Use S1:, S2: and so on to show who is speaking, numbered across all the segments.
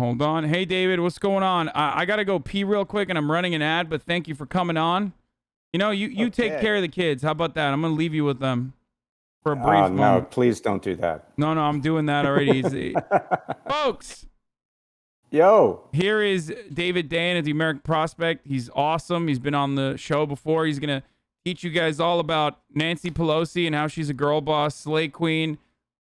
S1: Hold on. Hey, David, what's going on? I got to go pee real quick, and I'm running an ad, but thank you for coming on. You take care of the kids. How about that? I'm going to leave you with them for a brief moment.
S2: No, please don't do that.
S1: No, I'm doing that already. Folks.
S2: Yo.
S1: Here is David Dayen at the American Prospect. He's awesome. He's been on the show before. He's going to teach you guys all about Nancy Pelosi and how she's a girl boss, slay queen,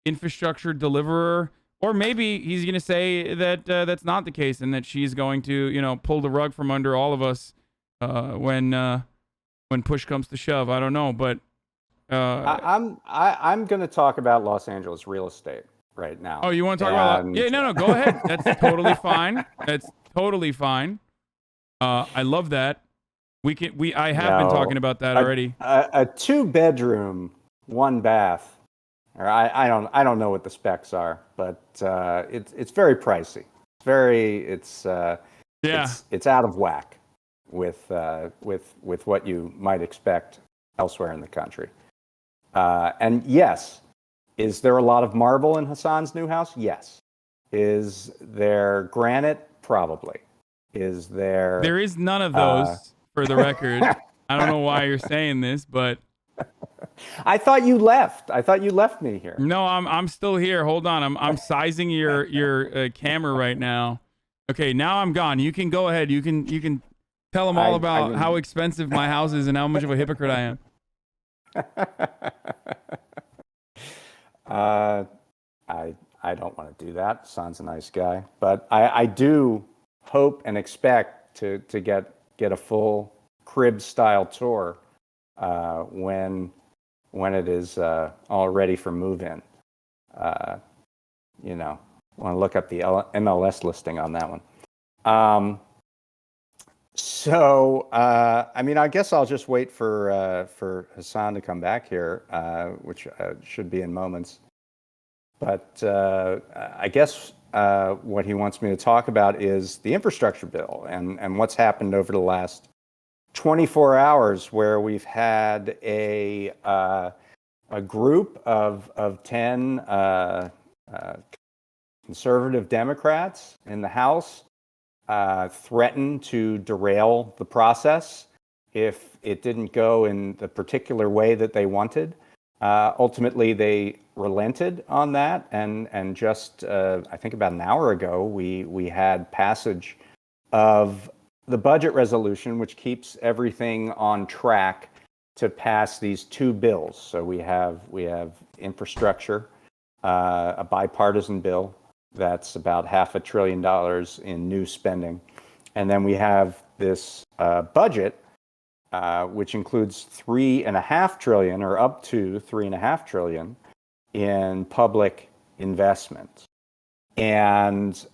S1: infrastructure deliverer. Or maybe he's going to say that that's not the case and that she's going to, pull the rug from under all of us when push comes to shove. I don't know, but
S2: I'm going to talk about Los Angeles real estate right now.
S1: Oh, you want to talk about? Yeah, no, go ahead. That's totally fine. That's totally fine. I love that. I have been talking about that already.
S2: A 2-bedroom, 1 bath. Or I don't know what the specs are, but it's very pricey. It's out of whack with what you might expect elsewhere in the country. And yes, is there a lot of marble in Hasan's new house? Yes. Is there granite? Probably. Is there?
S1: There is none of those, for the record. I don't know why you're saying this, but
S2: I thought you left. I thought you left me here.
S1: No, I'm still here. Hold on. I'm sizing your camera right now. Okay, now I'm gone. You can go ahead. You can tell them all about how expensive my house is and how much of a hypocrite I am.
S2: I don't want to do that. Son's a nice guy, but I do hope and expect to get a full crib style tour when it is all ready for move in. Want to look up the MLS listing on that one. I guess I'll just wait for Hasan to come back here, which should be in moments. But I guess what he wants me to talk about is the infrastructure bill and what's happened over the last 24 hours, where we've had a group of 10 conservative Democrats in the House threaten to derail the process if it didn't go in the particular way that they wanted. Ultimately, they relented on that, and just I think about an hour ago, we had passage of the budget resolution, which keeps everything on track to pass these 2 bills. So we have infrastructure, a bipartisan bill that's about $500 billion in new spending, and then we have this budget, which includes $3.5 trillion, or up to $3.5 trillion, in public investment. And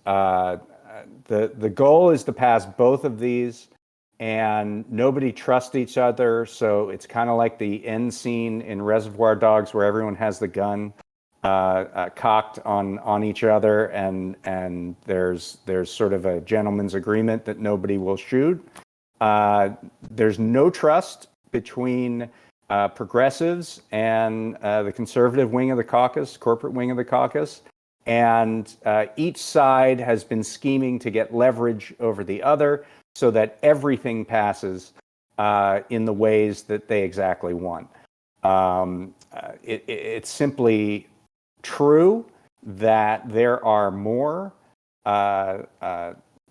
S2: the goal is to pass both of these, and nobody trusts each other. So it's kind of like the end scene in Reservoir Dogs, where everyone has the gun cocked on each other, and there's sort of a gentleman's agreement that nobody will shoot. There's no trust between progressives and the conservative wing of the caucus, corporate wing of the caucus. And each side has been scheming to get leverage over the other so that everything passes in the ways that they exactly want. It's simply true that there are more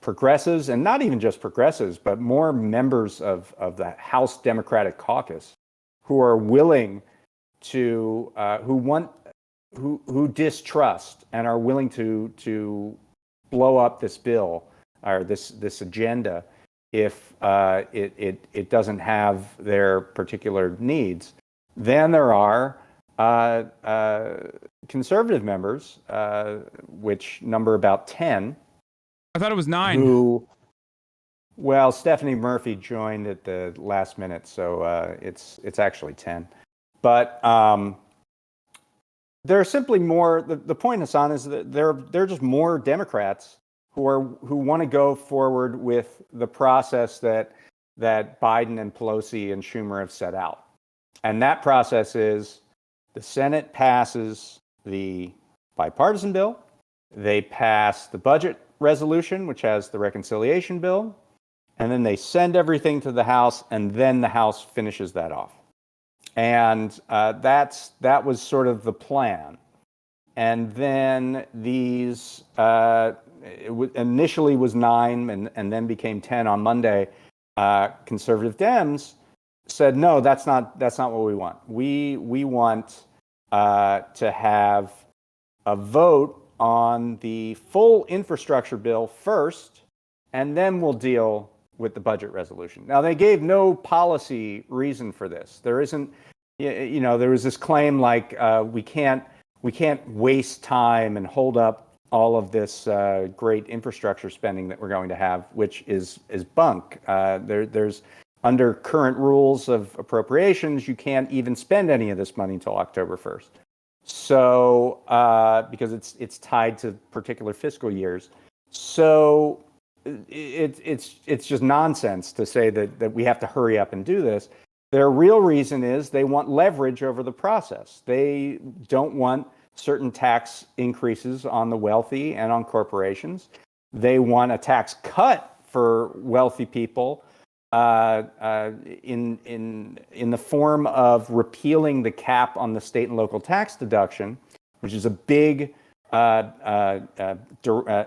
S2: progressives, and not even just progressives, but more members of the House Democratic Caucus who are willing to, who distrust and are willing to blow up this bill or this agenda if it doesn't have their particular needs. Then there are conservative members, which number about 10.
S1: I thought it was 9.
S2: Well, Stephanie Murphy joined at the last minute, so it's actually 10. But there are simply more. The point, Hasan, is that there are just more Democrats who want to go forward with the process that Biden and Pelosi and Schumer have set out, and that process is the Senate passes the bipartisan bill, they pass the budget resolution, which has the reconciliation bill, and then they send everything to the House, and then the House finishes that off. And that was sort of the plan. And then these initially was 9 and then became 10 on Monday. Conservative Dems said, no, that's not what we want. We want to have a vote on the full infrastructure bill first, and then we'll deal with the budget resolution. Now, they gave no policy reason for this. There isn't, there was this claim like we can't waste time and hold up all of this great infrastructure spending that we're going to have, which is bunk. There's under current rules of appropriations, you can't even spend any of this money until October 1st. So because it's tied to particular fiscal years. So it's just nonsense to say that we have to hurry up and do this. Their real reason is they want leverage over the process. They don't want certain tax increases on the wealthy and on corporations. They want a tax cut for wealthy people in the form of repealing the cap on the state and local tax deduction, which is a big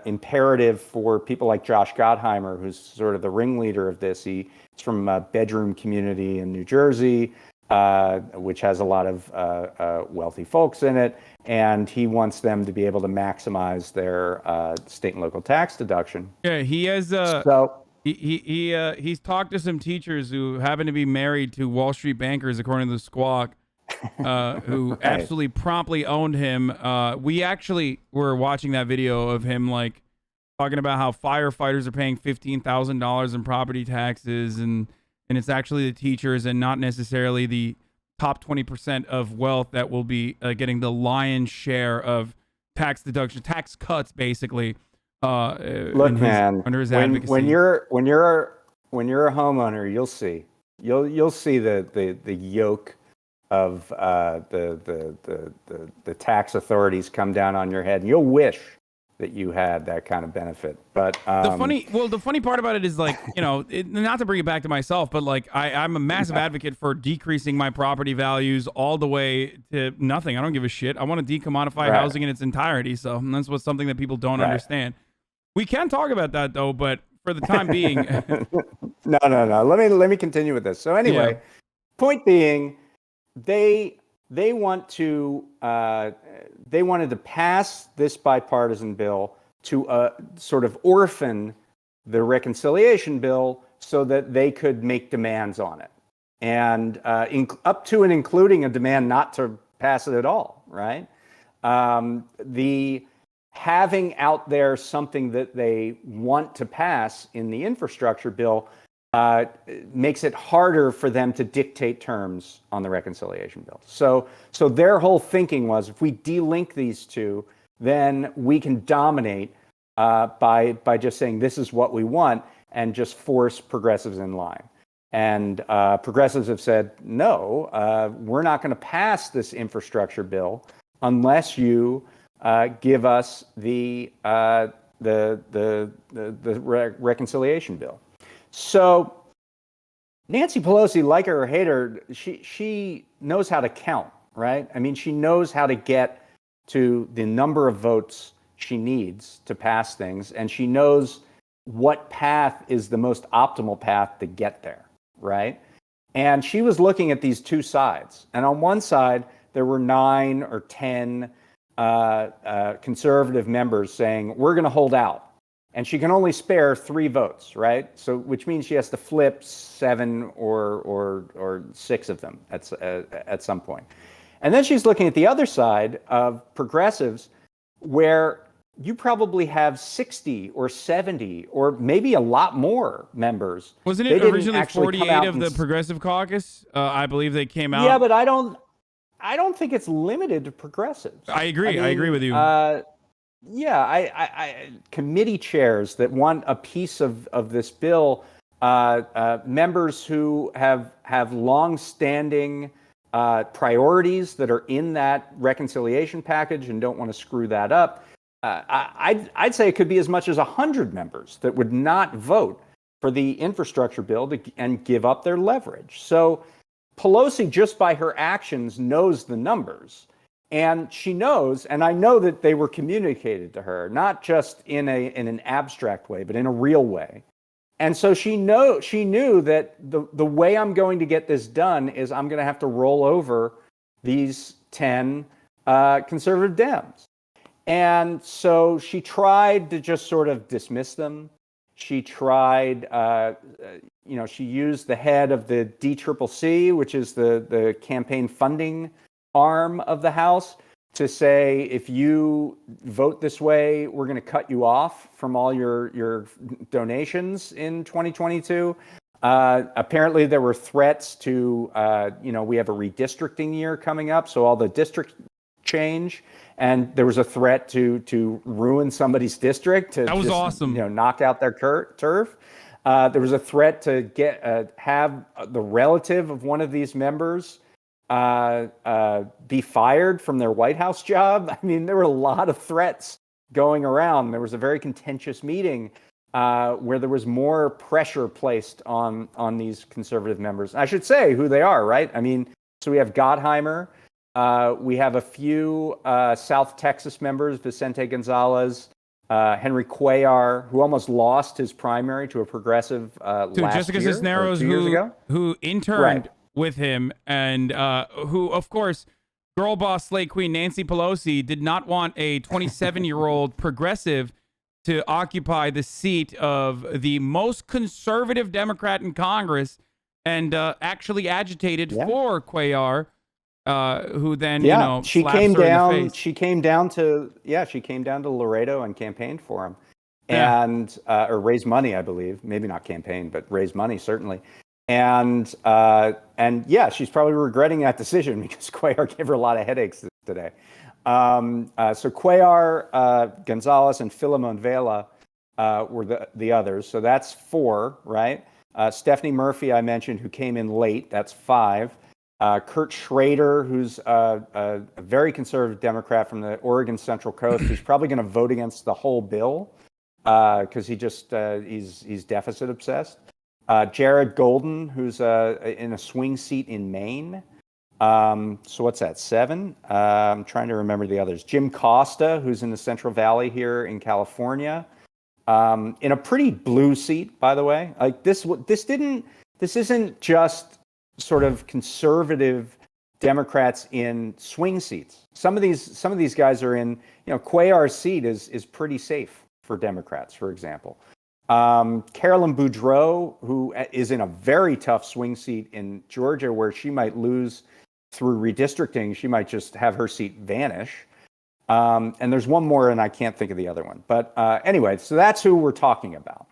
S2: imperative for people like Josh Gottheimer, who's sort of the ringleader of this. He's from a bedroom community in New Jersey, which has a lot of wealthy folks in it, and he wants them to be able to maximize their state and local tax deduction.
S1: Yeah, he has. He's talked to some teachers who happen to be married to Wall Street bankers, according to the Squawk, who absolutely promptly owned him. We actually were watching that video of him like talking about how firefighters are paying $15,000 in property taxes, and it's actually the teachers and not necessarily the top 20% of wealth that will be getting the lion's share of tax deduction, tax cuts, basically.
S2: Look, man,
S1: under his
S2: advocacy. When you're a homeowner, you'll see the yoke of the tax authorities come down on your head, and you'll wish that you had that kind of benefit. But
S1: the funny part about it is, like, not to bring it back to myself, but like I'm a massive advocate for decreasing my property values all the way to nothing. I don't give a shit. I want to decommodify housing in its entirety. So that's what's something that people don't understand. We can talk about that though, but for the time being,
S2: no. Let me continue with this. So anyway, point being, they wanted to pass this bipartisan bill to sort of orphan the reconciliation bill so that they could make demands on it, and up to and including a demand not to pass it at all. Right? The having out there something that they want to pass in the infrastructure bill makes it harder for them to dictate terms on the reconciliation bill. So their whole thinking was, if we delink these two, then we can dominate by just saying this is what we want and just force progressives in line. And progressives have said, no, we're not going to pass this infrastructure bill unless you give us the reconciliation bill. So Nancy Pelosi, like her or hate her, she knows how to count, right? I mean, she knows how to get to the number of votes she needs to pass things, and she knows what path is the most optimal path to get there, right? And she was looking at these two sides. And on one side, there were 9 or 10 conservative members saying, we're going to hold out. And she can only spare 3 votes, right? So, which means she has to flip 7 or 6 of them at some point. And then she's looking at the other side of progressives, where you probably have 60 or 70 or maybe a lot more members.
S1: Wasn't it originally 48 of the Progressive Caucus? I believe they came out.
S2: Yeah, but I don't think it's limited to progressives.
S1: I agree. I agree with you.
S2: Yeah, I committee chairs that want a piece of this bill, members who have long-standing priorities that are in that reconciliation package and don't want to screw that up. I'd say it could be as much as 100 members that would not vote for the infrastructure bill and give up their leverage. So Pelosi, just by her actions, knows the numbers. And she knows, and I know that they were communicated to her, not just in an abstract way, but in a real way. And so she knew that the way I'm going to get this done is I'm going to have to roll over these 10 conservative Dems. And so she tried to just sort of dismiss them. She tried, she used the head of the DCCC, which is the campaign funding arm of the House, to say, if you vote this way, we're going to cut you off from all your donations in 2022. Apparently, there were threats to, we have a redistricting year coming up, so all the district change, and there was a threat to ruin somebody's district, to
S1: that was awesome.
S2: Knock out their turf. There was a threat to have the relative of one of these members be fired from their White House job. I mean, there were a lot of threats going around. There was a very contentious meeting where there was more pressure placed on these conservative members. I should say who they are, right? I mean, so we have Gottheimer. We have a few South Texas members, Vicente Gonzalez, Henry Cuellar, who almost lost his primary to a progressive last
S1: Jessica
S2: year,
S1: Cisneros,
S2: 2 years ago.
S1: who interned with him, and who, of course, girl boss slay queen Nancy Pelosi did not want a 27-year-old progressive to occupy the seat of the most conservative Democrat in Congress, and actually agitated for Cuellar, who then
S2: she
S1: slaps
S2: came
S1: her
S2: down.
S1: in the face.
S2: She came down to Laredo and campaigned for him, and or raised money, I believe. Maybe not campaign, but raised money certainly. And she's probably regretting that decision because Cuellar gave her a lot of headaches today. So Cuellar, Gonzalez, and Filemon Vela were the others. So that's 4, right? Stephanie Murphy, I mentioned, who came in late. That's 5. Kurt Schrader, who's a very conservative Democrat from the Oregon Central Coast, who's probably going to vote against the whole bill because he's deficit obsessed. Jared Golden, who's in a swing seat in Maine. So what's that, 7? I'm trying to remember the others. Jim Costa, who's in the Central Valley here in California, in a pretty blue seat, by the way. Like this isn't just sort of conservative Democrats in swing seats. Some of these guys are in, Cuellar's seat is pretty safe for Democrats, for example. Carolyn Boudreaux, who is in a very tough swing seat in Georgia, where she might lose through redistricting. She might just have her seat vanish. And there's one more, and I can't think of the other one. But anyway, so that's who we're talking about.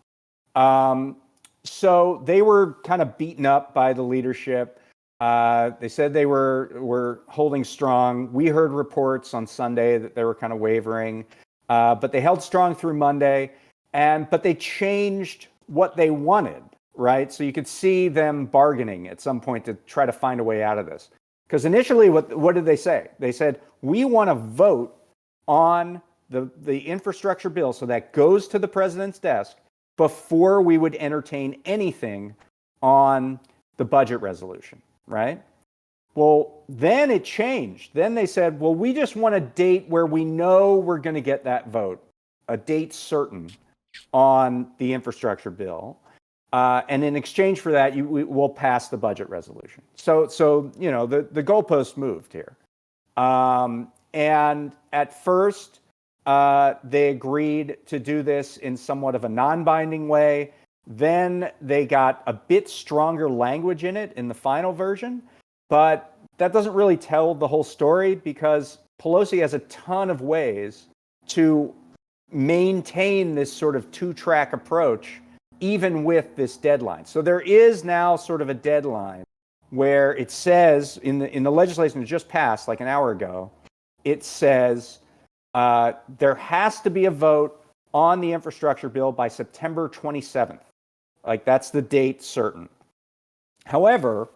S2: So they were kind of beaten up by the leadership. They said they were holding strong. We heard reports on Sunday that they were kind of wavering, but they held strong through Monday. But they changed what they wanted, right? So you could see them bargaining at some point to try to find a way out of this. Because initially, what did they say? They said, we want to vote on the infrastructure bill, so that goes to the president's desk before we would entertain anything on the budget resolution, right? Well, then it changed. Then they said, well, we just want a date where we know we're going to get that vote, a date certain on the infrastructure bill. And in exchange for that, we'll pass the budget resolution. So the goalpost moved here. And at first, they agreed to do this in somewhat of a non-binding way. Then they got a bit stronger language in it in the final version. But that doesn't really tell the whole story, because Pelosi has a ton of ways to maintain this sort of two-track approach, even with this deadline. So there is now sort of a deadline where it says in the legislation that just passed like an hour ago, it says there has to be a vote on the infrastructure bill by September 27th. Like, that's the date certain. However,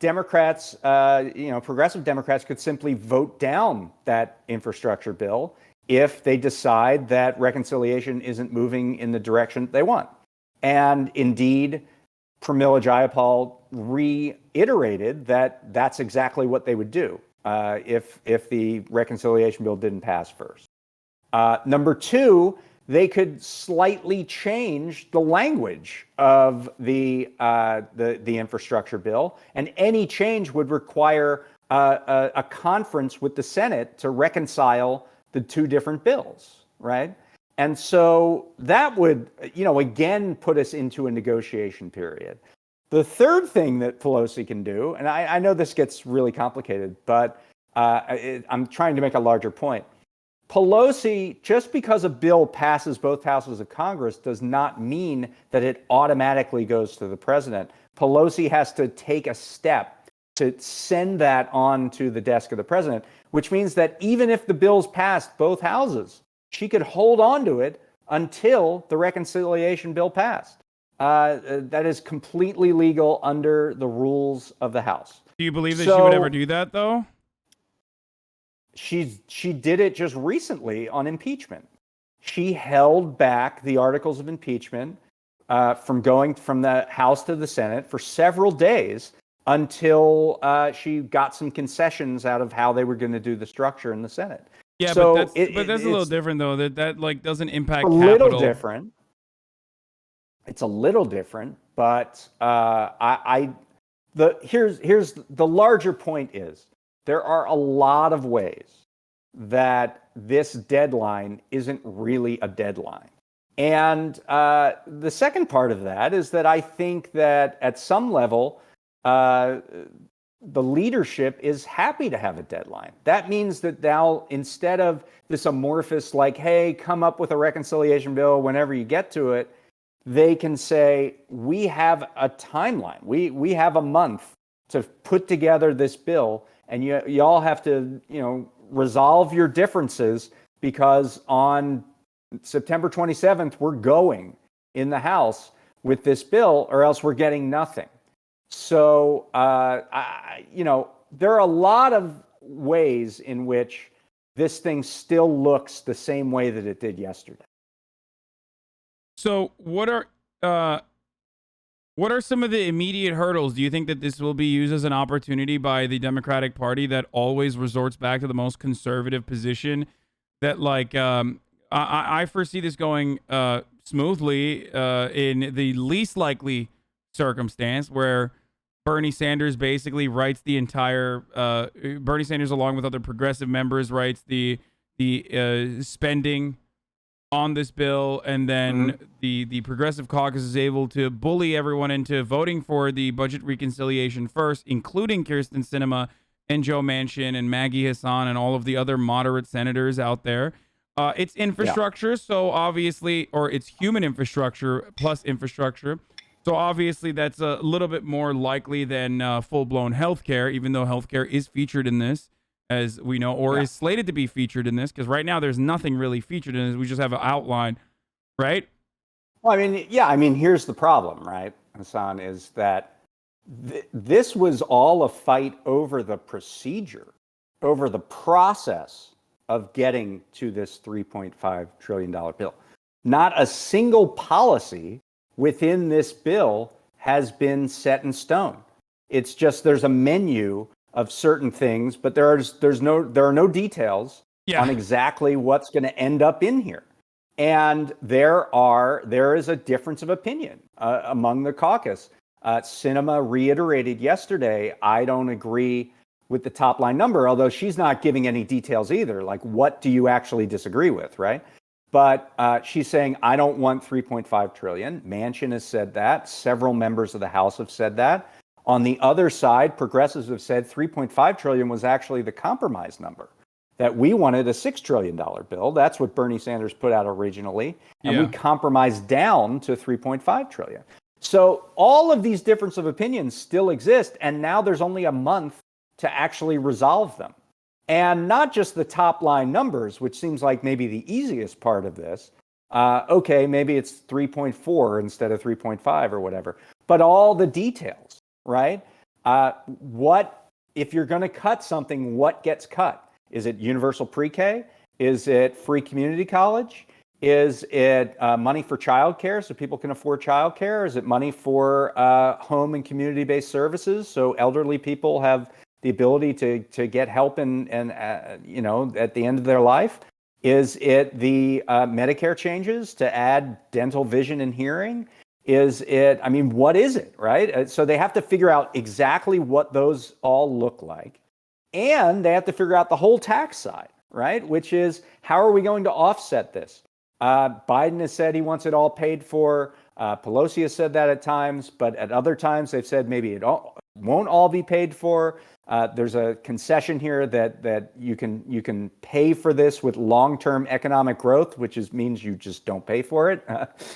S2: Democrats, progressive Democrats could simply vote down that infrastructure bill if they decide that reconciliation isn't moving in the direction they want. And indeed, Pramila Jayapal reiterated that that's exactly what they would do if the reconciliation bill didn't pass first. Number two, they could slightly change the language of the infrastructure bill, and any change would require a conference with the Senate to reconcile the two different bills, right? And so that would, again, put us into a negotiation period. The third thing that Pelosi can do, and I know this gets really complicated, but I'm trying to make a larger point. Pelosi, just because a bill passes both houses of Congress does not mean that it automatically goes to the president. Pelosi has to take a step to send that on to the desk of the president, which means that even if the bill's passed both houses, she could hold on to it until the reconciliation bill passed. That is completely legal under the rules of the House.
S1: Do you believe that she would ever do that, though?
S2: She did it just recently on impeachment. She held back the articles of impeachment from going from the House to the Senate for several days until she got some concessions out of how they were going to do the structure in the Senate.
S1: Yeah,
S2: so
S1: but that's a little different, though. That like doesn't impact
S2: a
S1: capital.
S2: Little different. It's a little different, but here's the larger point is there are a lot of ways that this deadline isn't really a deadline. And the second part of that is that I think that at some level, the leadership is happy to have a deadline. That means that now, instead of this amorphous, like, hey, come up with a reconciliation bill whenever you get to it, they can say, we have a timeline. We have a month to put together this bill, and you all have to, resolve your differences, because on September 27th, we're going in the House with this bill, or else we're getting nothing. So, there are a lot of ways in which this thing still looks the same way that it did yesterday.
S1: So, what are some of the immediate hurdles? Do you think that this will be used as an opportunity by the Democratic Party that always resorts back to the most conservative position? That, like, I foresee this going smoothly in the least likely circumstance, where Bernie Sanders basically writes the entire Bernie Sanders, along with other progressive members, writes the spending on this bill, and then the progressive caucus is able to bully everyone into voting for the budget reconciliation first, including Kyrsten Sinema and Joe Manchin and Maggie Hassan and all of the other moderate senators out there. It's infrastructure, so obviously, or it's human infrastructure plus infrastructure. So obviously that's a little bit more likely than full-blown healthcare, even though healthcare is featured in this, as we know, or is slated to be featured in this, because right now there's nothing really featured in this. We just have an outline, right?
S2: Well, here's the problem, right, Hasan, is that this was all a fight over the procedure, over the process of getting to this $3.5 trillion bill. Not a single policy within this bill has been set in stone. It's just there's a menu of certain things, but there are no details on exactly what's going to end up in here. And there is a difference of opinion among the caucus. Sinema reiterated yesterday, I don't agree with the top line number, although she's not giving any details either. Like, what do you actually disagree with, right? But she's saying, I don't want 3.5 trillion. Manchin has said that. Several members of the House have said that. On the other side, progressives have said 3.5 trillion was actually the compromise number, that we wanted a $6 trillion bill. That's what Bernie Sanders put out originally. And we compromised down to 3.5 trillion. So all of these differences of opinions still exist. And now there's only a month to actually resolve them. And not just the top line numbers, which seems like maybe the easiest part of this. Maybe it's 3.4 instead of 3.5 or whatever, but all the details, right? What, if you're going to cut something, what gets cut? Is it universal pre-K? Is it free community college? Is it money for childcare so people can afford childcare? Is it money for home and community-based services so elderly people have the ability to get help and at the end of their life? Is it the Medicare changes to add dental, vision, and hearing? Is it, I mean, what is it, right? So they have to figure out exactly what those all look like. And they have to figure out the whole tax side, right? Which is, how are we going to offset this? Biden has said he wants it all paid for. Pelosi has said that at times, but at other times they've said maybe it won't all be paid for. There's a concession here that you can pay for this with long-term economic growth, which means you just don't pay for it.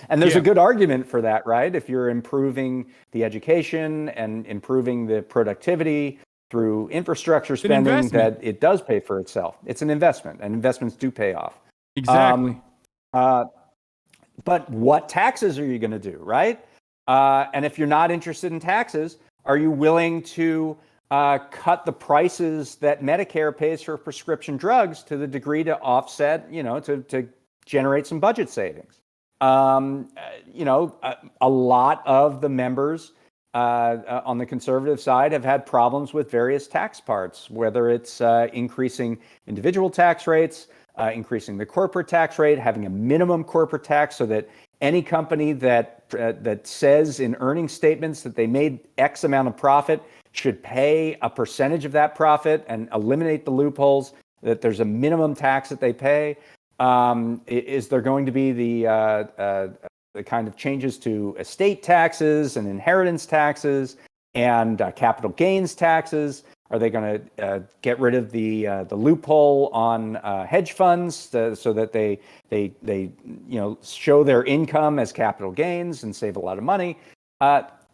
S2: And there's a good argument for that, right? If you're improving the education and improving the productivity through infrastructure spending, that it does pay for itself. It's an investment, and investments do pay off.
S1: Exactly.
S2: But what taxes are you going to do, right? And if you're not interested in taxes, are you willing to cut the prices that Medicare pays for prescription drugs to the degree to offset, to generate some budget savings? A lot of the members on the conservative side have had problems with various tax parts, whether it's increasing individual tax rates, increasing the corporate tax rate, having a minimum corporate tax so that any company that says in earnings statements that they made X amount of profit should pay a percentage of that profit and eliminate the loopholes, that there's a minimum tax that they pay. Is there going to be the kind of changes to estate taxes and inheritance taxes and capital gains taxes? Are they going to get rid of the loophole on hedge funds so that they show their income as capital gains and save a lot of money?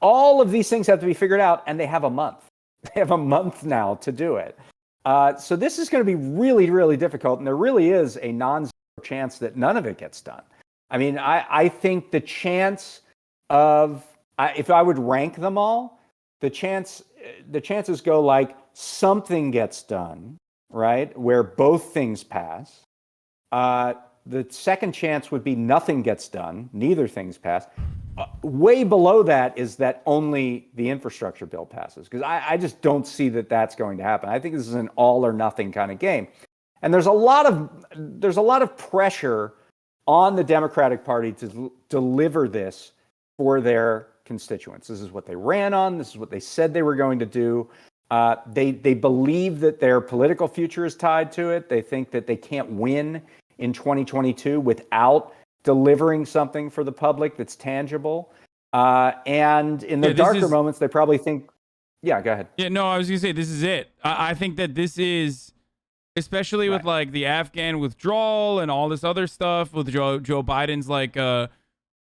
S2: All of these things have to be figured out, and they have a month. They have a month now to do it. So this is going to be really, really difficult, and there really is a non-zero chance that none of it gets done. I mean, I think the chance of, if I would rank them all, the chances go like something gets done, right, where both things pass. The second chance would be nothing gets done, neither things pass. Way below that is that only the infrastructure bill passes, because I just don't see that that's going to happen. I think this is an all or nothing kind of game, and there's a lot of pressure on the Democratic Party to deliver this for their constituents. This is what they ran on. This is what they said they were going to do. They believe that their political future is tied to it. They think that they can't win in 2022 without delivering something for the public that's tangible. And in their darker moments, they probably think, yeah, go ahead.
S1: Yeah, no, I was going to say, this is it. I think that this is, especially with like the Afghan withdrawal and all this other stuff with Joe Biden's like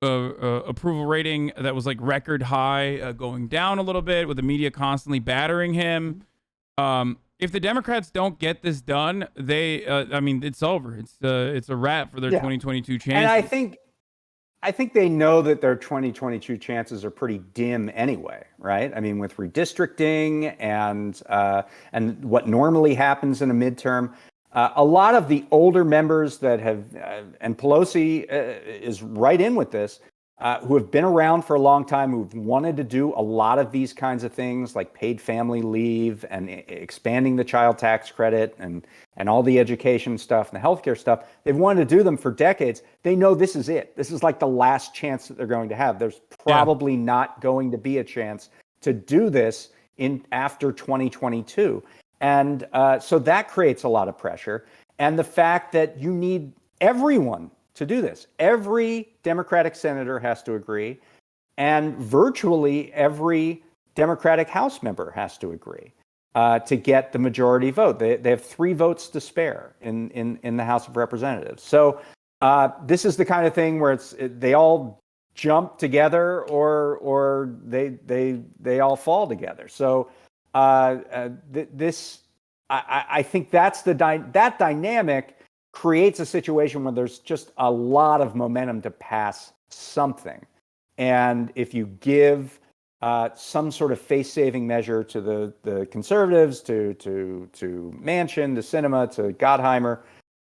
S1: approval rating that was like record high, going down a little bit with the media constantly battering him. If the Democrats don't get this done, it's over. It's a wrap for their 2022 chances.
S2: And I think they know that their 2022 chances are pretty dim anyway, right? I mean, with redistricting and what normally happens in a midterm, a lot of the older members that have, and Pelosi is right in with this, who have been around for a long time, who've wanted to do a lot of these kinds of things like paid family leave and expanding the child tax credit and all the education stuff and the healthcare stuff. They've wanted to do them for decades. They know this is it. This is like the last chance that they're going to have. There's probably not going to be a chance to do this after 2022. And so that creates a lot of pressure. And the fact that you need everyone to do this. Every Democratic senator has to agree, and virtually every Democratic House member has to agree to get the majority vote. They have 3 votes to spare in the House of Representatives. So this is the kind of thing where they all jump together or they all fall together. So I think that's that dynamic creates a situation where there's just a lot of momentum to pass something. And if you give some sort of face-saving measure to the conservatives, to Manchin, to Sinema, to Gottheimer,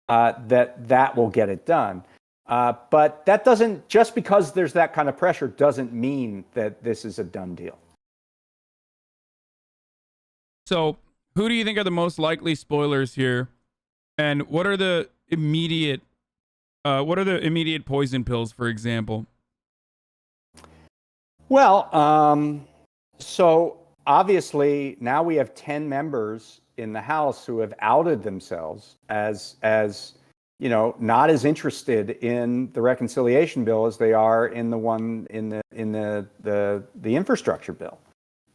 S2: that will get it done. But that doesn't, just because there's that kind of pressure doesn't mean that this is a done deal.
S1: So, who do you think are the most likely spoilers here, and what are the immediate poison pills, for example?
S2: Well, so obviously now we have 10 members in the House who have outed themselves as not as interested in the reconciliation bill as they are in the one in the infrastructure bill.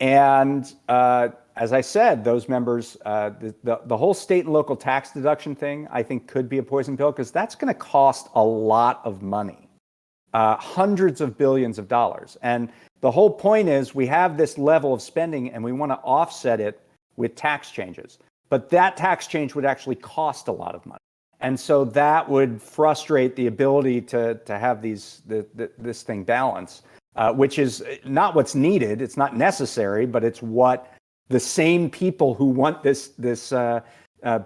S2: And as I said, those members, the whole state and local tax deduction thing, I think could be a poison pill, because that's going to cost a lot of money, hundreds of billions of dollars. And the whole point is we have this level of spending and we want to offset it with tax changes. But that tax change would actually cost a lot of money. And so that would frustrate the ability to have this thing balance, which is not what's needed. It's not necessary, but it's what the same people who want this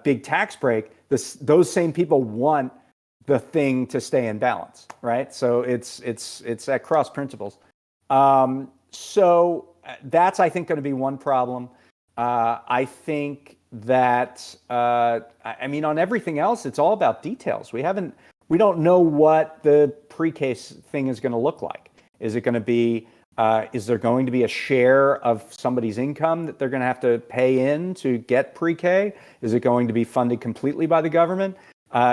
S2: big tax break, those same people want the thing to stay in balance, right? So it's at cross principles. So that's, I think, going to be one problem. I think that on everything else, it's all about details. We don't know what the pre-case thing is going to look like. Is it going to be? Is there going to be a share of somebody's income that they're going to have to pay in to get pre-K? Is it going to be funded completely by the government?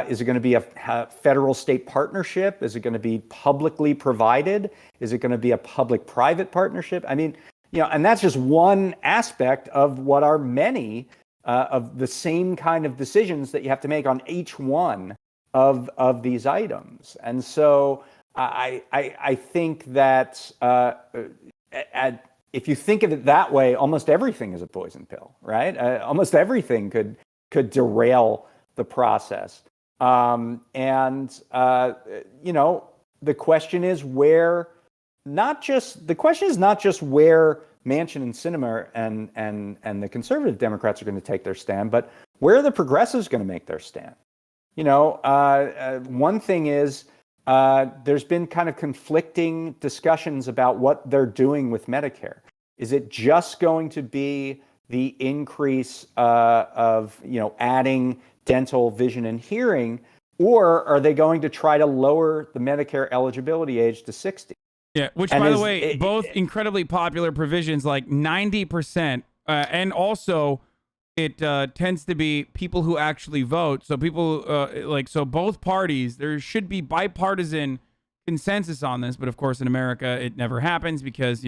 S2: Is it going to be a federal-state partnership? Is it going to be publicly provided? Is it going to be a public-private partnership? And that's just one aspect of what are many of the same kind of decisions that you have to make on each one of these items. And so I think that if you think of it that way, almost everything is a poison pill, right? Almost everything could derail the process. The question is where, the question is not just where Manchin and Sinema and the conservative Democrats are going to take their stand, but where are the progressives going to make their stand? One thing is there's been kind of conflicting discussions about what they're doing with Medicare. Is it just going to be the increase of adding dental, vision, and hearing, or are they going to try to lower the Medicare eligibility age to 60?
S1: Yeah, which, by the way, both incredibly popular provisions, like 90%, and also it tends to be people who actually vote. So people so both parties, there should be bipartisan consensus on this, but of course in America it never happens because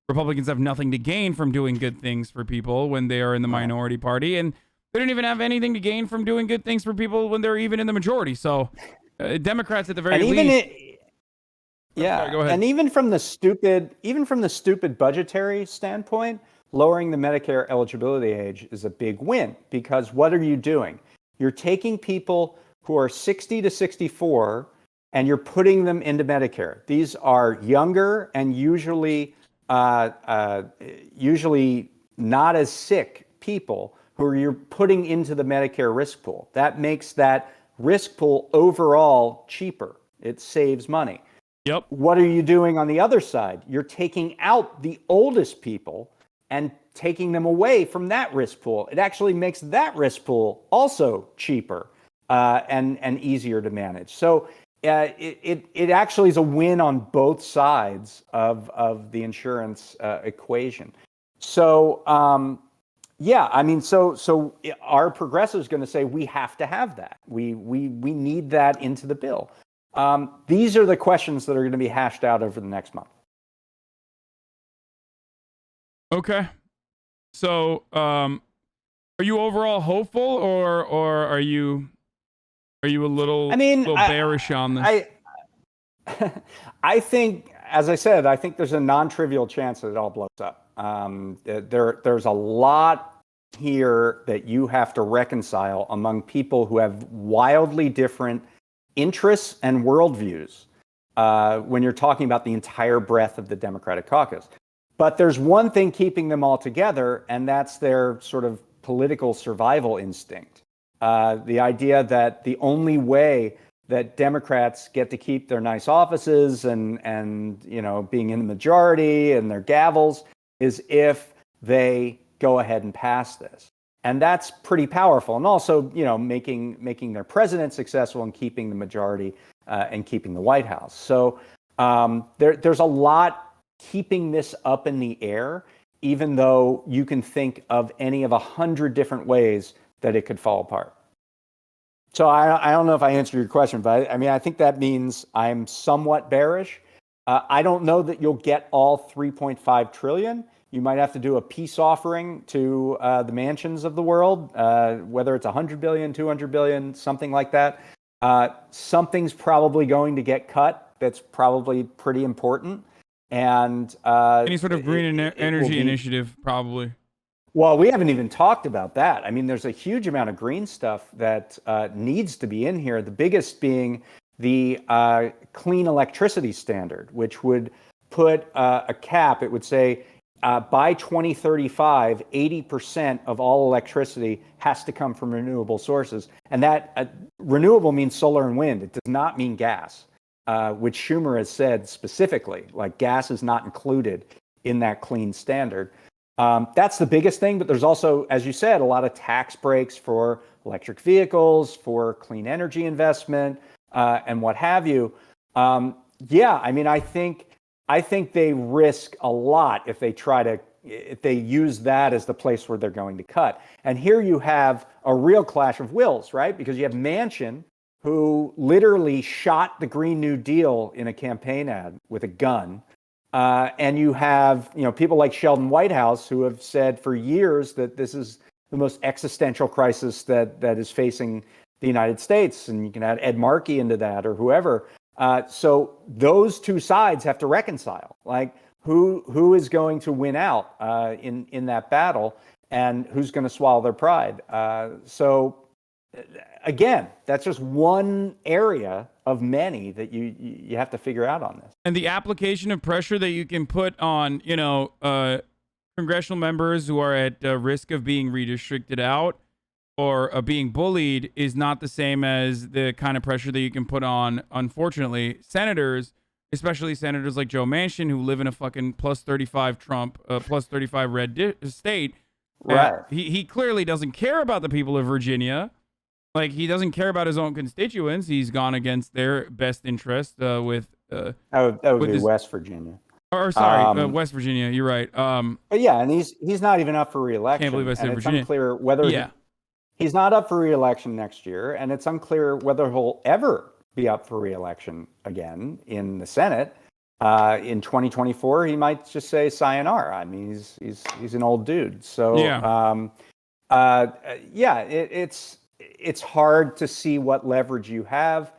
S1: Republicans have nothing to gain from doing good things for people when they are in the minority party, and they don't even have anything to gain from doing good things for people when they're even in the majority. So Democrats at the very least.
S2: Yeah,
S1: go ahead.
S2: And even from the stupid budgetary standpoint, lowering the Medicare eligibility age is a big win, because what are you doing? You're taking people who are 60 to 64 and you're putting them into Medicare. These are younger and usually not as sick people who you're putting into the Medicare risk pool. That makes that risk pool overall cheaper. It saves money.
S1: Yep.
S2: What are you doing on the other side? You're taking out the oldest people and taking them away from that risk pool. It actually makes that risk pool also cheaper and easier to manage. So it actually is a win on both sides of the insurance equation. So so our progressives going to say we have to have that. We need that into the bill. These are the questions that are going to be hashed out over the next month.
S1: Okay. So, are you overall hopeful, or are you a little bearish on this?
S2: I think, as I said, I think there's a non-trivial chance that it all blows up. There's a lot here that you have to reconcile among people who have wildly different interests and worldviews when you're talking about the entire breadth of the Democratic caucus. But there's one thing keeping them all together, and that's their sort of political survival instinct. The idea that the only way that Democrats get to keep their nice offices and being in the majority and their gavels is if they go ahead and pass this. And that's pretty powerful. And also, making their president successful and keeping the majority and keeping the White House. So there's a lot keeping this up in the air, even though you can think of any of 100 different ways that it could fall apart. So I don't know if I answered your question, but I think that means I'm somewhat bearish. I don't know that you'll get all 3.5 trillion. You might have to do a peace offering to the mansions of the world, whether it's 100 billion, 200 billion, something like that. Something's probably going to get cut. That's probably pretty important. And
S1: any sort of green energy initiative, probably.
S2: Well, we haven't even talked about that. There's a huge amount of green stuff that needs to be in here. The biggest being the clean electricity standard, which would put a cap. It would say by 2035, 80% of all electricity has to come from renewable sources. And that renewable means solar and wind. It does not mean gas, which Schumer has said specifically, like gas is not included in that clean standard. That's the biggest thing, but there's also, as you said, a lot of tax breaks for electric vehicles, for clean energy investment, and what have you. I think they risk a lot if they use that as the place where they're going to cut. And here you have a real clash of wills, right? Because you have Manchin, who literally shot the Green New Deal in a campaign ad with a gun. And you have, people like Sheldon Whitehouse who have said for years that this is the most existential crisis that is facing the United States. And you can add Ed Markey into that or whoever. So those two sides have to reconcile. Like who is going to win out in that battle and who's going to swallow their pride. So again, that's just one area of many that you have to figure out on this.
S1: And the application of pressure that you can put on, congressional members who are at risk of being redistricted out or being bullied is not the same as the kind of pressure that you can put on, unfortunately, senators, especially senators like Joe Manchin, who live in a fucking plus 35 Trump, plus 35 red state.
S2: Right.
S1: He clearly doesn't care about the people of Virginia. Like, he doesn't care about his own constituents. He's gone against their best interest with... that
S2: would be West Virginia.
S1: Or sorry, West Virginia. You're right.
S2: But yeah, and he's not even up for re-election.
S1: Can't believe I said
S2: and
S1: Virginia.
S2: It's unclear whether he's not up for re-election next year, and it's unclear whether he'll ever be up for re-election again in the Senate. In 2024, he might just say sayonara. He's an old dude. So it's hard to see what leverage you have.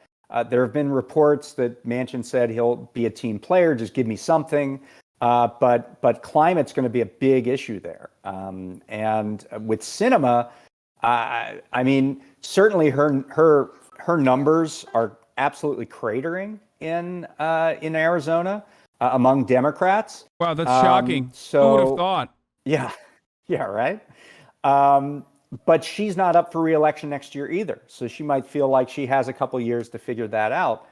S2: There have been reports that Manchin said he'll be a team player, just give me something. But climate's going to be a big issue there. And with Sinema, certainly her numbers are absolutely cratering in Arizona among Democrats.
S1: Wow, that's shocking.
S2: So
S1: who would have thought?
S2: Yeah, right. But she's not up for re-election next year either. So she might feel like she has a couple years to figure that out.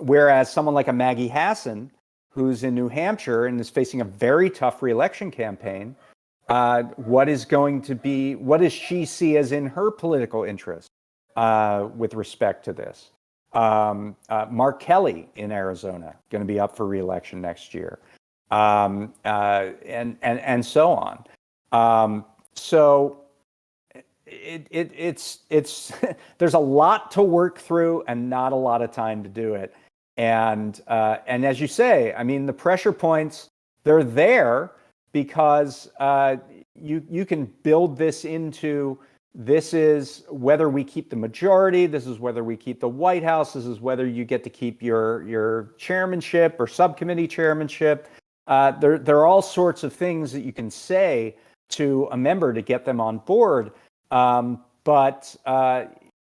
S2: Whereas someone like a Maggie Hassan, who's in New Hampshire and is facing a very tough re-election campaign, what does she see as in her political interest with respect to this? Mark Kelly in Arizona, going to be up for re-election next year, and so on. So it's there's a lot to work through and not a lot of time to do it. And as you say, the pressure points, they're there because you can build this into, this is whether we keep the majority, this is whether we keep the White House, this is whether you get to keep your chairmanship or subcommittee chairmanship. There are all sorts of things that you can say to a member to get them on board. And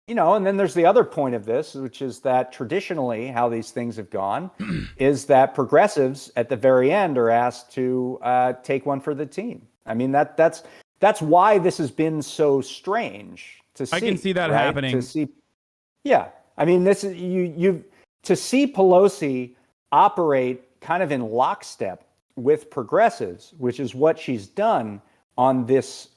S2: then there's the other point of this, which is that traditionally how these things have gone is that progressives at the very end are asked to take one for the team. That's why this has been so strange to see.
S1: I can see that
S2: right?
S1: happening.
S2: To see, yeah. I mean, this is you to see Pelosi operate kind of in lockstep with progressives, which is what she's done on this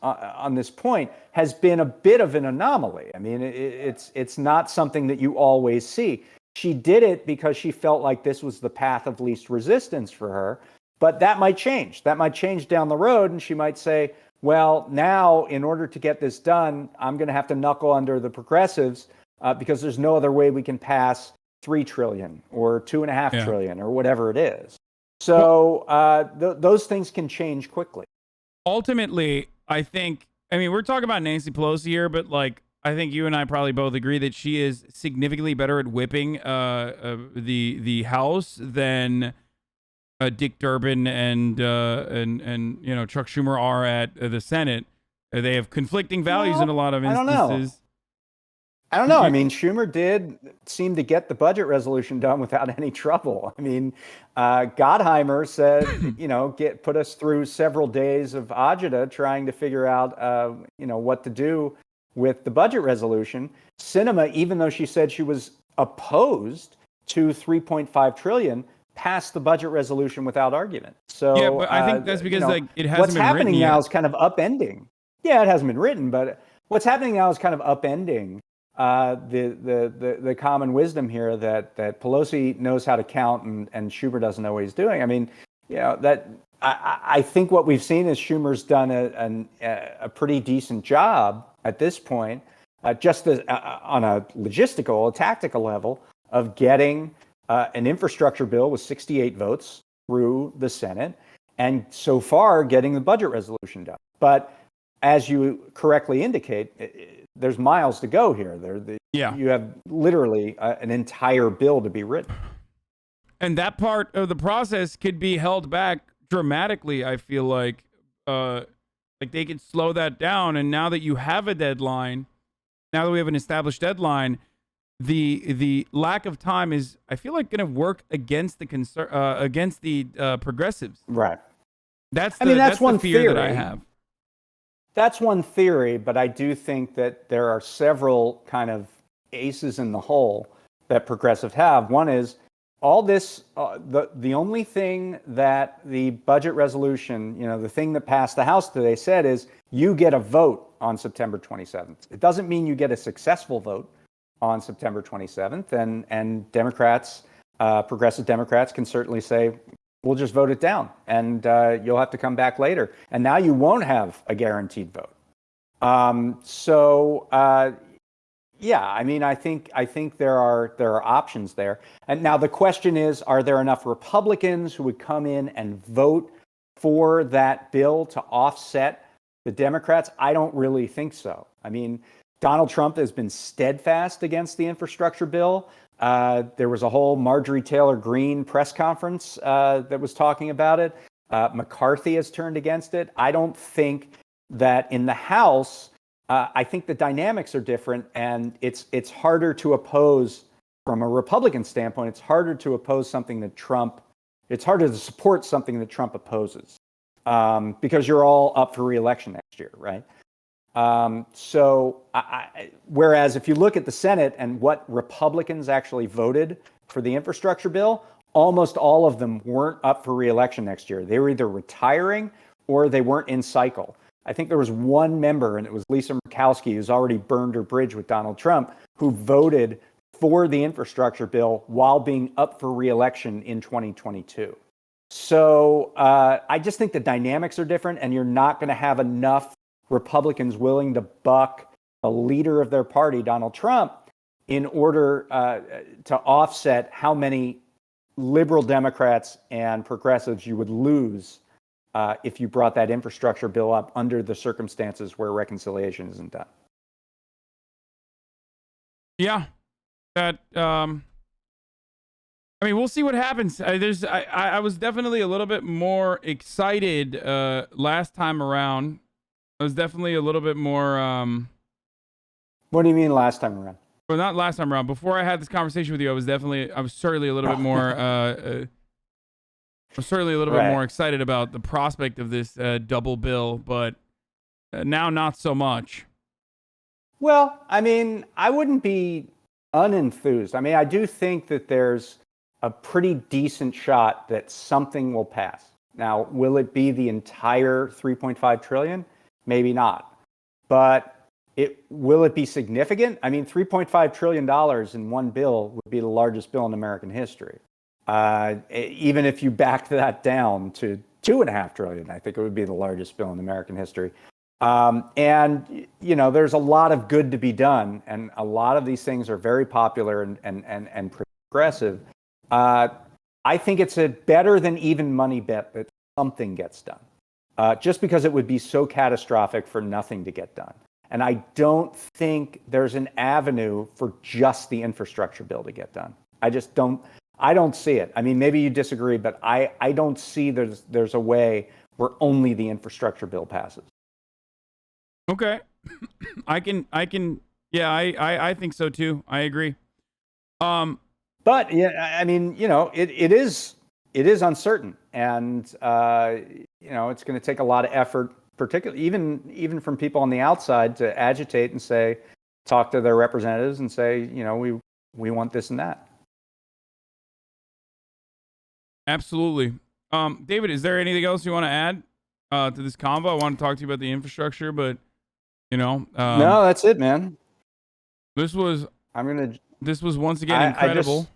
S2: point, has been a bit of an anomaly. I mean, it's not something that you always see. She did it because she felt like this was the path of least resistance for her, but that might change. That might change down the road, and she might say, well, now in order to get this done, I'm going to have to knuckle under the progressives because there's no other way we can pass $3 trillion or $2.5 trillion or whatever it is. So those things can change quickly.
S1: Ultimately, I mean, we're talking about Nancy Pelosi here, but like, I think you and I probably both agree that she is significantly better at whipping the House than Dick Durbin and Chuck Schumer are at the Senate. They have conflicting values in a lot of instances.
S2: I don't know. I mean, Schumer did seem to get the budget resolution done without any trouble. I mean, Gottheimer said, put us through several days of agita trying to figure out, what to do with the budget resolution. Sinema, even though she said she was opposed to $3.5 trillion, passed the budget resolution without argument. So
S1: yeah, but I think that's because it hasn't been written yet.
S2: What's happening now is kind of upending. Yeah, it hasn't been written, but what's happening now is kind of upending the common wisdom here that Pelosi knows how to count and Schumer doesn't know what he's doing. I mean, that I think what we've seen is Schumer's done a pretty decent job at this point, just on a logistical, a tactical level of getting an infrastructure bill with 68 votes through the Senate, and so far getting the budget resolution done. But as you correctly indicate, there's miles to go here. You have literally an entire bill to be written.
S1: And that part of the process could be held back dramatically, I feel like they could slow that down. And now that you have a deadline, now that we have an established deadline, the lack of time is, I feel like, going to work against the progressives.
S2: Right.
S1: That's one fear
S2: theory
S1: that I have.
S2: That's one theory, but I do think that there are several kind of aces in the hole that progressives have. One is all this, the only thing that the budget resolution, the thing that passed the House today said is you get a vote on September 27th. It doesn't mean you get a successful vote on September 27th. And Democrats, progressive Democrats can certainly say, we'll just vote it down and you'll have to come back later. And now you won't have a guaranteed vote. Yeah, I mean, I think there are options there. And now the question is, are there enough Republicans who would come in and vote for that bill to offset the Democrats? I don't really think so. I mean, Donald Trump has been steadfast against the infrastructure bill. There was a whole Marjorie Taylor Greene press conference that was talking about it. McCarthy has turned against it. I don't think that in the House, I think the dynamics are different, and it's harder to oppose from a Republican standpoint. It's harder to oppose something that Trump. It's harder to support something that Trump opposes because you're all up for re-election next year, right? Whereas if you look at the Senate and what Republicans actually voted for the infrastructure bill, almost all of them weren't up for re-election next year. They were either retiring or they weren't in cycle. I think there was one member, and it was Lisa Murkowski, who's already burned her bridge with Donald Trump, who voted for the infrastructure bill while being up for re-election in 2022. So I just think the dynamics are different, and you're not going to have enough Republicans willing to buck a leader of their party, Donald Trump, in order to offset how many liberal Democrats and progressives you would lose if you brought that infrastructure bill up under the circumstances where reconciliation isn't done.
S1: Yeah, that. I mean, we'll see what happens. I was definitely a little bit more excited last time around. I was definitely a little bit more.
S2: What do you mean last time around?
S1: Well, not last time around. Before I had this conversation with you, I was certainly a little bit more. I'm certainly a little bit more excited about the prospect of this double bill, but now not so much.
S2: Well, I mean, I wouldn't be unenthused. I mean, I do think that there's a pretty decent shot that something will pass. Now, will it be the entire 3.5 trillion? Maybe not. But will it be significant? I mean, $3.5 trillion in one bill would be the largest bill in American history. Even if you backed that down to 2.5 trillion, I think it would be the largest bill in American history. And there's a lot of good to be done, and a lot of these things are very popular and progressive. I think it's a better than even money bet that something gets done, just because it would be so catastrophic for nothing to get done. And I don't think there's an avenue for just the infrastructure bill to get done. I don't see it. I mean, maybe you disagree, but I don't see there's a way where only the infrastructure bill passes.
S1: Okay. I think so too. I agree.
S2: But yeah, I mean, it is uncertain, and it's going to take a lot of effort, particularly even from people on the outside, to agitate and talk to their representatives and say, we want this and that.
S1: Absolutely. David, is there anything else you want to add to this convo? I want to talk to you about the infrastructure, but no,
S2: that's it, man.
S1: This was once again incredible.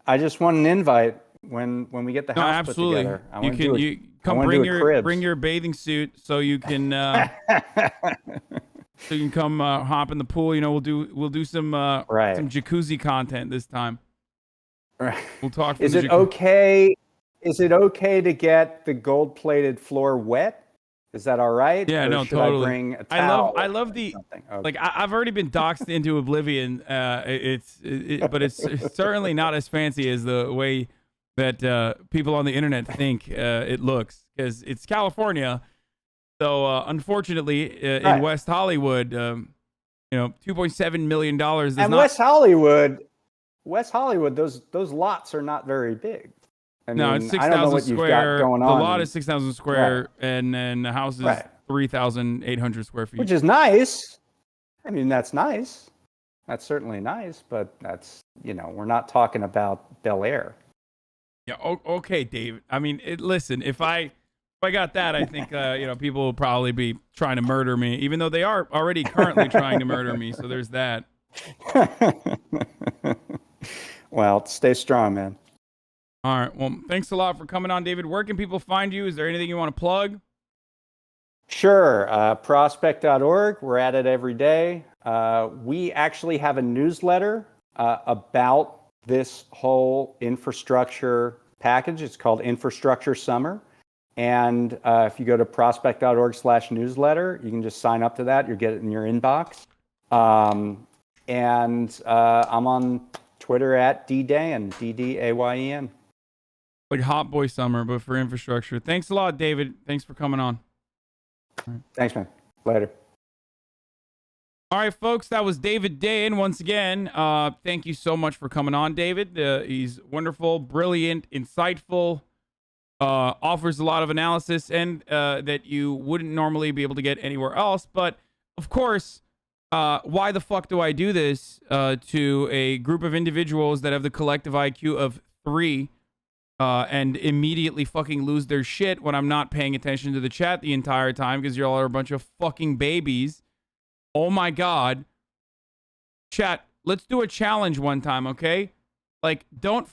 S2: I just want an invite when we get the house put together.
S1: You come bring your bathing suit so you can come hop in the pool. We'll do some jacuzzi content this time.
S2: Right.
S1: We'll talk.
S2: Is it okay to get the gold-plated floor wet? Is that all right?
S1: Yeah, no,
S2: should
S1: totally.
S2: I bring a towel?
S1: I love the
S2: okay.
S1: I've already been doxed into oblivion. But it's certainly not as fancy as the way that people on the internet think it looks, because it's California. So unfortunately, in West Hollywood, $2.7 million.
S2: And West Hollywood, those lots are not very big.
S1: No, it's 6,000 square.
S2: Going on.
S1: The lot is 6,000 square, and then the house is 3,800 square feet.
S2: Which is nice. I mean, that's nice. That's certainly nice, but that's, we're not talking about Bel Air.
S1: Yeah, okay, David. I mean, listen, if I got that, I think, people will probably be trying to murder me, even though they are already currently trying to murder me, so there's that.
S2: Well, stay strong, man.
S1: All right. Well, thanks a lot for coming on, David. Where can people find you? Is there anything you want to plug?
S2: Sure. Prospect.org. We're at it every day. We actually have a newsletter about this whole infrastructure package. It's called Infrastructure Summer. And if you go to prospect.org/newsletter, you can just sign up to that. You'll get it in your inbox. And I'm on Twitter at Dayen, Dayen.
S1: Like Hot Boy Summer, but for infrastructure. Thanks a lot, David. Thanks for coming on.
S2: Right. Thanks, man. Later.
S1: All right, folks. That was David Dayen once again. Thank you so much for coming on, David. He's wonderful, brilliant, insightful, offers a lot of analysis, and that you wouldn't normally be able to get anywhere else. But, of course, why the fuck do I do this to a group of individuals that have the collective IQ of 3 and immediately fucking lose their shit when I'm not paying attention to the chat the entire time because you all are a bunch of fucking babies? Oh my God. Chat, let's do a challenge one time, okay? Like, don't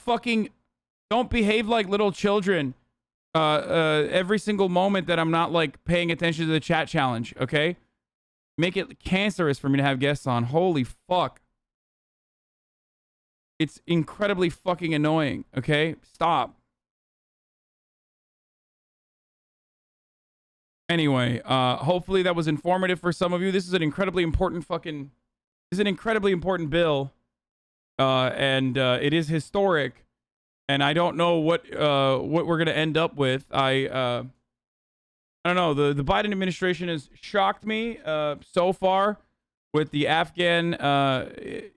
S1: behave like little children every single moment that I'm not, like, paying attention to the chat challenge, okay? Make it cancerous for me to have guests on. Holy fuck. It's incredibly fucking annoying, okay? Stop. Anyway, hopefully that was informative for some of you. This is an incredibly important bill. And it is historic. And I don't know what we're going to end up with. I don't know. The Biden administration has shocked me so far with the Afghan,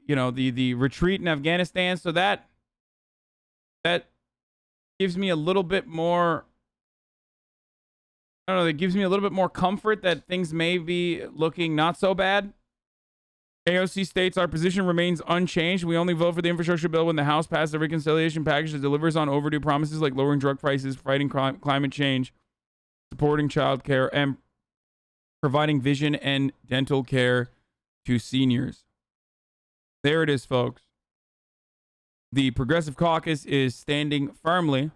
S1: the retreat in Afghanistan. So that gives me a little bit more, I don't know, that gives me a little bit more comfort that things may be looking not so bad. AOC states our position remains unchanged. We only vote for the infrastructure bill when the House passes a reconciliation package that delivers on overdue promises like lowering drug prices, fighting climate change, supporting child care, and providing vision and dental care to seniors. There it is, folks. The Progressive Caucus is standing firmly,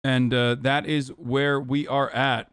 S1: and that is where we are at.